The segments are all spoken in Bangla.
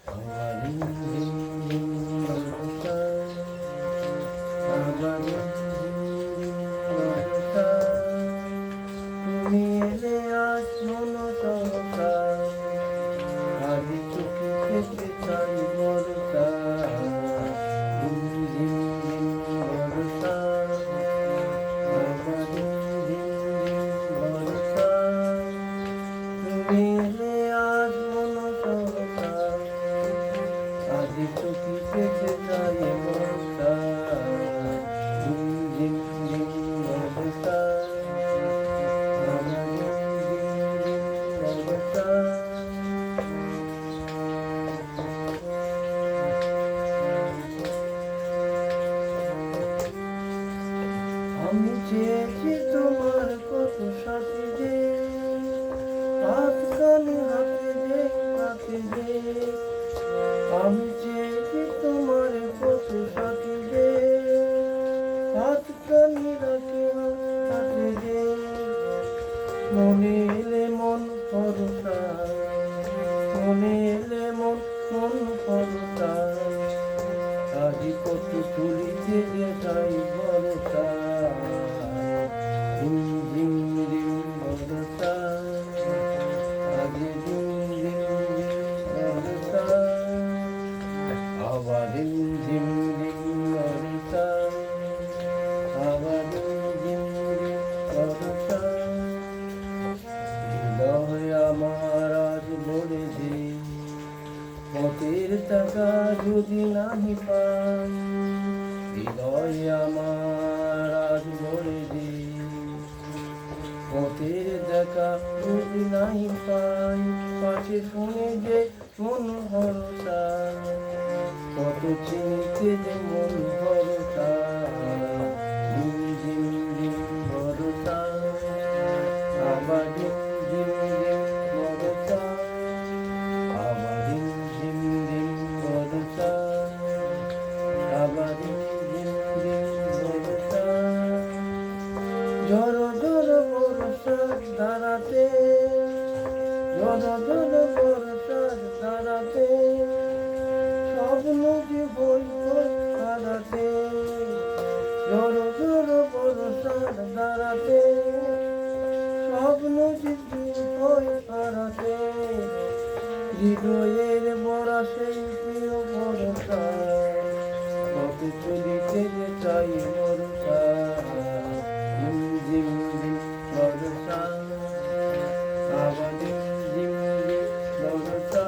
আমার রিমঝিম ঝিম বর্ষা, আমার রিমঝিম ঝিম বর্ষা, তুমি এলে আজ মন সহসা, আজ চোখে পেতে চাই বর্ষা। রিমঝিম ঝিম বর্ষা, আমার রিমঝিম ঝিম বর্ষা, তুমি এলে আজ মন সহসা, আজ চোখে পেতে চাই বর্ষা। রিমঝিম ঝিম বর্ষা, আমার রিমঝিম ঝিম বর্ষা। আমি চেয়েছি তোমার কত সাথে যে, হাত কানে হাতে যে, আমি চেয়েছি তোমার কত সাথে যে, হাত কানে হাতে যে, মনে এলে মন ভরসা, মনে এলে মন ভরসা, আজ কত তুলিতে যে যাই ভরসা। রিমঝিম রিম বর্ষা, আজ রিমঝিম রিম বর্ষা, আবার রিমঝিম রিম বর্ষা, আবার রিমঝিম রিম বর্ষা। হৃদয় আমার আজ বলে যে, পথের টাকা যদি নাহি পাই, হৃদয় আমার আজ বলে যে, পথের দেখা যদি নাহি পাই, পাশে শুনে যে মন ভরসা, কত চিনতে যে মন ভরসা। রিমঝিম রিম ভরসা, আবার রিমঝিম রিম ভরসা, আবার রিমঝিম রিম ভরসা, আবার রিমঝিম রিম ভরসা। ঝড় ঝড় বর্ষার ধারাতে, ঝড় ঝড় বর্ষার ধারাতে, স্বপ্ন যে বই হারাতে, ঝড় ঝড় বর্ষার ধারাতে, স্বপ্ন যে বই হারাতে, হৃদয়ের বড়া সেই প্রিয় ভরসা, কত চলিতে যে চাই ভরসা। রিমঝিম রিম বর্ষা, আবার রিমঝিম রিম বর্ষা,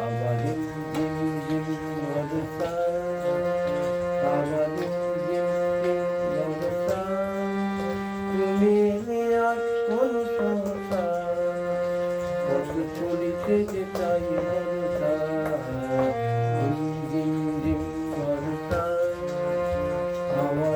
আবার রিমঝিম রিম বর্ষা, আবার রিমঝিম রিম বর্ষা। তুমি এলে আজ কোন সহসা, কত চলিতে যে চাই ভরসা। রিমঝিম রিম বর্ষা, আবার